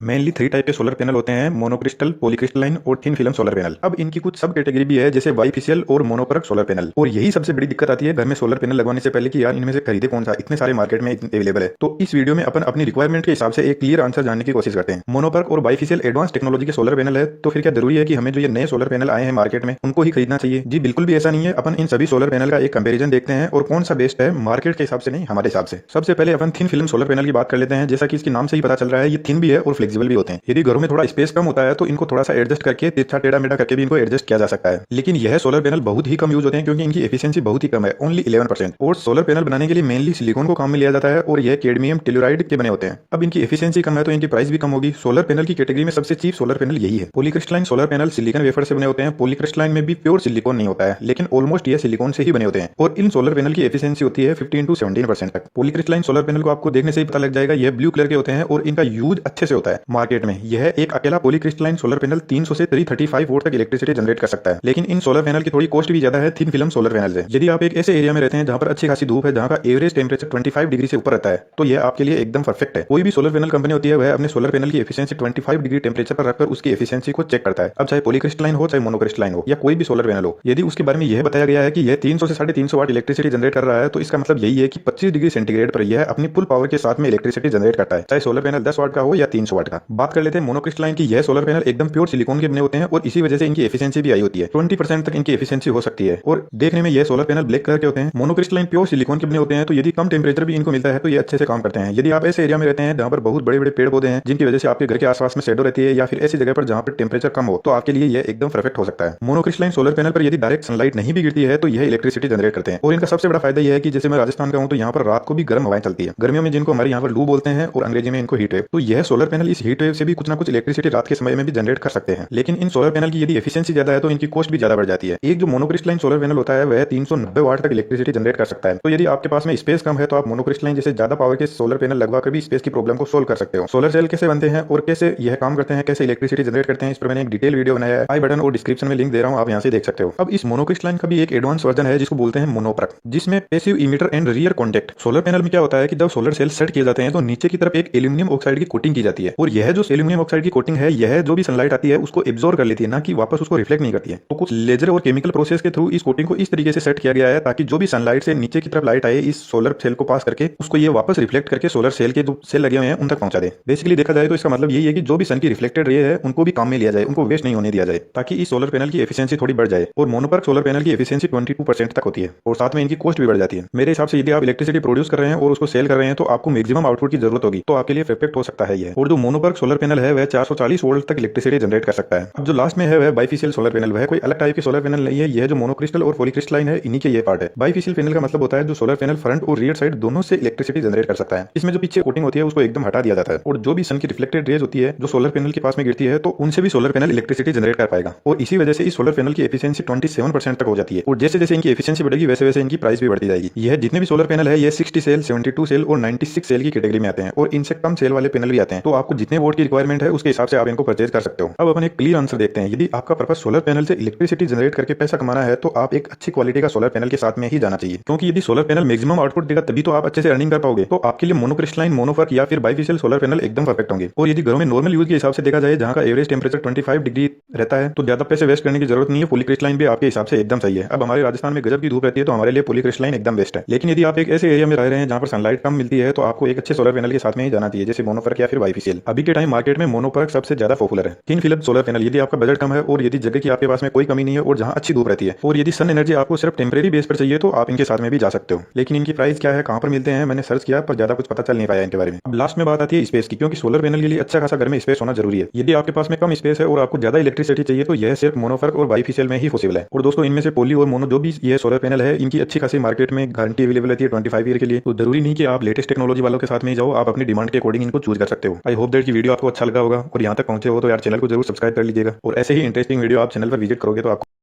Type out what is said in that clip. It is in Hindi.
मेनली 3 टाइप के सोलर पैनल होते हैं, मोनोक्रिस्टल, पॉलीक्रिस्टलाइन और थिन फिल्म सोलर पैनल। अब इनकी कुछ सब कैटेगरी भी है, जैसे बाइफेशियल और मोनोपरक सोलर पैनल। और यही सबसे बड़ी दिक्कत आती है घर में सोलर पैनल लगवाने से पहले कि यार इनमें से खरीदे कौन सा, इतने सारे मार्केट में अवेलेबल है। तो इस वीडियो में अपन अपनी रिक्वायरमेंट के हिसाब से एक क्लियर आंसर जानने की कोशिश करते हैं। मोनोपरक और बाइफेशियल एडवांस टेक्नोलॉजी के सोलर पैनल है, तो फिर क्या जरूरी है कि हमें जो ये नए सोलर पैनल आए हैं मार्केट में उनको ही खरीदना चाहिए? जी बिल्कुल भी ऐसा नहीं है। अपन इन सभी सोलर पैनल का एक कंपेरिजन देखते हैं और कौन सा बेस्ट है मार्केट के हिसाब से, नहीं हमारे हिसाब से। सबसे पहले अपन थिन फिल्म सोलर पैनल की बात कर लेते हैं। जैसा कि इसके नाम से ही पता चल रहा है, ये थिन भी है और फ्लेक्सिबल भी होते हैं। यदि घरों में थोड़ा स्पेस कम होता है तो इनको थोड़ा सा एडजस्ट करके तिरछा टेढ़ा मेढ़ा करके भी इनको एडजस्ट किया जा सकता है। लेकिन यह सोलर पैनल बहुत ही कम यूज होते हैं क्योंकि इनकी एफिशिएंसी बहुत ही कम है, ओनली 11%। और सोलर पैनल बनाने के लिए मेनली सिलिकॉन को काम में लिया जाता है और यह कैडमियम टेलुराइड के बने होते हैं। अब इनकी एफिशिएंसी कम है तो इनकी प्राइस भी कम होगी। सोलर पैनल की कैटेगरी में सबसे चीप सोलर पैनल यही है। Polycrystalline solar panel silicon wafer से बने होते हैं। पॉलीक्रिस्टलाइन में भी प्योर सिलिकॉन नहीं होता है, लेकिन ऑलमोस्ट ये सिलिकॉन से ही बने होते हैं। और इन सोलर पैनल की एफिशिएंसी होती है 15 to 17% तक। पॉलीक्रिस्टलाइन सोलर पैनल को आपको देखने से ही पता लग जाएगा, यह ब्लू कलर के होते हैं और इनका यूज अच्छे से होता है मार्केट में। यह एक अकेला पॉलीक्रिस्टलाइन सोलर पैनल 300 से 335 वोल्ट तक इलेक्ट्रिसिटी जनरेट कर सकता है। लेकिन इन सोलर पैनल की थोड़ी कॉस्ट भी ज्यादा है थिन फिल्म सोलर पैनल से। यदि आप एक ऐसे एरिया में रहते हैं जहां पर अच्छी खासी धूप है, जहां का एवरेज टेम्परेचर 25 डिग्री से ऊपर रहता है, तो यह आपके लिए एकदम परफेक्ट है। कोई भी सोलर पैनल कंपनी होती है वह अपने सोलर पैनल की एफिशिएंसी 25 डिग्री टेम्परेचर पर रखकर उसकी एफिशिएंसी को चेक करता है। अब चाहे पॉलीक्रिस्टलाइन हो, चाहे मोनोक्रिस्टलाइन हो, या कोई भी सोलर पैनल हो, यदि उसके बारे में यह बताया गया है कि यह 300 से 350 वाट इलेक्ट्रिसिटी जनरेट कर रहा है, तो इसका मतलब यही है कि 25 डिग्री सेंटीग्रेड पर यह अपनी फुल पावर के साथ में इलेक्ट्रिसिटी जनरेट करता है, चाहे सोलर पैनल 10 वाट का हो या 300 वाट का। बात कर लेते हैं मोनोक्रिस्टलाइन की। यह सोलर पैनल एकदम प्योर सिलिकॉन के बने होते हैं और इसी वजह से इनकी एफिशिएंसी भी आई होती है। 20% तक इनकी एफिशिएंसी हो सकती है और देखने में ये सोलर पैनल ब्लैक कलर के होते हैं। मोनोक्रिस्टलाइन प्योर सिलिकॉन के बने होते हैं, तो यदि कम टेम्परेचर भी इनको मिलता है तो ये अच्छे से काम करते हैं। यदि आप ऐसे एरिया में रहते हैं जहां पर बहुत बड़े बड़े पेड़ पौधे हैं जिनकी वजह से आपके घर के आसपास में शेडो रहती है, या फिर ऐसी जगह पर जहां पर टेम्परेचर कम हो, तो आपके लिए यह एकदम परफेक्ट हो सकता है। मोनोक्रिस्टलाइन सोलर पैनल पर यदि डायरेक्ट सनलाइट नहीं भी गिरती है तो यह इलेक्ट्रिसिटी जनरेट करते हैं। और इनका सबसे बड़ा फायदा यह है कि जैसे मैं राजस्थान का हूं तो यहाँ पर रात को भी गर्म हवाएं चलती है, गर्मियों में जिनको हमारे यहाँ पर लू बोलते हैं और अंग्रेजी में इनको हीट वेव। तो यह सोलर पैनल इस हीट वेव से भी कुछ ना कुछ इलेक्ट्रिसिटी रात के समय में भी जनरेट कर सकते हैं। लेकिन इन सोलर पैनल की यदि एफिशिएंसी ज्यादा है तो इनकी कॉस्ट भी ज्यादा बढ़ जाती है। एक जो मोनोक्रिस्टलाइन सोलर पैनल होता है वह 390 वाट तक इलेक्ट्रिसिटी जनरेट कर सकता है। तो यदि आपके पास में स्पेस कम है तो आप मोनोक्रिस्टलाइन जैसे ज्यादा पावर के सोलर पैनल लगवा कर भी स्पेस की प्रॉब्लम को सोल्व कर सकते हो। सोलर सेल कैसे बनते हैं और कैसे यह काम करते हैं, कैसे इलेक्ट्रिसिटी जनरेट करते हैं, इस पर मैंने एक डिटेल वीडियो बनाया है। आई बटन और डिस्क्रिप्शन में लिंक दे रहा हूं, आप यहां से देख सकते हो। अब इस मोनोक्रिस्टलाइन का भी एक एडवांस वर्जन है जिसको बोलते हैं मोनोपरक, जिसमें passive emitter and rear contact. Solar panel में क्या होता है कि जब सोलर सेल सेट किए जाते हैं तो नीचे की तरफ एक एल्यूमिनियम ऑक्साइड की कोटिंग की जाती है और यह जो एल्यूमिनियम ऑक्साइड की कोटिंग है, यह जो भी सनलाइट आती है उसको एब्जॉर्ब कर लेती है, ना कि वापस उसको रिफ्लेक्ट नहीं करती है। तो कुछ लेजर और केमिकल प्रोसेस के थ्रू इस कोटिंग को इस तरीके से सेट किया गया है ताकि जो भी सनलाइट से नीचे की तरफ लाइट आए इस सोलर सेल को पास करके उसको ये वापस रिफ्लेक्ट करके सोलर सेल के जो सेल लगे हुए हैं उन तक पहुंचा दे। बेसिकली देखा जाए तो इसका मतलब यही है कि जो भी सन की रिफ्लेक्टेड रे है उनको भी काम में लिया जाए, उनको वेस्ट नहीं होने दिया जाए, ताकि इस सोलर पैनल की एफिशिएंसी थोड़ी बढ़ जाए। और मोनोपरक सोलर पैनल की एफिशिएंसी 22% तक होती है और साथ में इनकी कॉस्ट भी बढ़ जाती है। मेरे हिसाब से यदि आप इलेक्ट्रिसिटी प्रोड्यूस कर रहे हैं और उसको सेल कर रहे हैं तो आपको मैक्सिमम आउटपुट की जरूरत होगी, तो आपके लिए परफेक्ट हो सकता है यह। और जो मोनोपरक सोलर पैनल है वह 440 वोल्ट तक इलेक्ट्रिसिटी जनरेट कर सकता है। अब जो लास्ट में है वह बाइफेशियल सोलर पैनल, वह कोई अलग टाइप के सोलर पैनल नहीं है, यह जो मोनोक्रिस्टल और पॉलीक्रिस्टलाइन है इन्हीं के ये पार्ट है। बाइफेशियल पैनल का मतलब होता है जो सोलर पैनल फ्रंट और रियर साइड दोनों से इलेक्ट्रिसिटी जनरेट कर सकता है। इसमें जो पीछे कोटिंग होती है उसको एकदम हटा दिया जाता है और जो भी सन की रिफ्लेक्टेड रेज होती है जो सोलर पैनल के पास में गिरती है तो उनसे भी सोलर पैनल इलेक्ट्रिसिटी जनरेट कर पाएगा। और इसी वजह से इस सोलर पैनल की एफिशिएंसी 27% तक हो जाती है। और जैसे जैसे इनकी एफिशिएंसी बढ़ेगी वैसे वैसे इनकी प्राइस भी बढ़ती जाएगी। यह जितने भी सोलर पैनल है ये 60 सेल, 72 सेल और 96 सेल की कैटेगरी में आते हैं और इनसे कम सेल वाले पैनल भी आते हैं। तो आपको जितने वोट की रिक्वायरमेंट है उसके हिसाब से आप इनको परचेज कर सकते हो। अब अपन एक क्लियर आंसर देखते हैं। यदि आपका पर्पस सोलर पैनल से इलेक्ट्रिसिटी जनरेट करके पैसा कमाना है तो आप एक अच्छी क्वालिटी का सोलर पैनल के साथ में ही जाना चाहिए, क्योंकि यदि सोलर पैनल मैक्सिमम आउटपुट देगा तभी तो आप अच्छे से अर्निंग कर पाओगे। तो आपके लिए मोनोक्रिस्टलाइन, मोनोपरक या फिर बाइफेशियल सोलर पैनल एकदम परफेक्ट होंगे। और यदि घरों में नॉर्मल यूज के हिसाब से देखा जाए जहां का एवरेज टेम्परेचर 25 डिग्री रहता है तो ज्यादा पैसे वेस्ट करने की जरूरत नहीं है। पॉलीक्रिस्टलाइन भी आपके हिसाब से एकदम सही है। अब हमारे राजस्थान में गजब की धूप रहती है तो हमारे लिए पॉलीक्रिस्टलाइन एकदम बेस्ट है। लेकिन यदि आप एक ऐसे एरिया में रह रहे हैं जहां पर सनलाइट कम मिलती है तो आपको एक अच्छे सोलर पैनल के साथ में ही जाना चाहिए, जैसे मोनोपरक या फिर बाइफेशियल। अभी के टाइम मार्केट में मोनोपरक सबसे ज्यादा पॉपुलर है। थिन फिल्म सोलर पैनल, यदि आपका बजट कम है और यदि जगह की आपके पास में कोई कमी नहीं है और जहां अच्छी धूप रहती है और यदि सन एनर्जी आपको सिर्फ टेम्परेरी बेस पर चाहिए तो आप इनके साथ में भी जा सकते हो। लेकिन इनकी प्राइस क्या है, कहां पर मिलते हैं, मैंने सर्च किया पर ज्यादा कुछ पता चल नहीं पाया इनके बारे में। अब लास्ट में बात आती है स्पेस की, क्योंकि सोलर पैनल के लिए अच्छा खासा घर में स्पेस होना जरूरी है। यदि आपके पास में कम स्पेस है और आपको ज्यादा इलेक्ट्रिसिटी चाहिए तो यह सिर्फ मोनोपरक और बाइफेशियल में ही पॉसिबल है। और दोस्तों इनमें से पॉली और मोनो जो भी ये सोलर पैनल है इनकी अच्छी खासी मार्केट में गारंटी अवेलेबल रहती है 25 ईयर के लिए। तो जरूरी नहीं कि आप लेटेस्ट टेक्नोलॉजी वालों के साथ में ही जाओ, आप अपनी डिमांड के अकॉर्डिंग इनको चूज कर सकते हो। आई होप दैट की वीडियो आपको अच्छा लगा होगा और यहाँ तक पहुंचे हो तो यार चैनल को जरूर सब्सक्राइब कर लीजिएगा और ऐसे ही इंटरेस्टिंग वीडियो आप चैनल पर विजिट करोगे तो आपको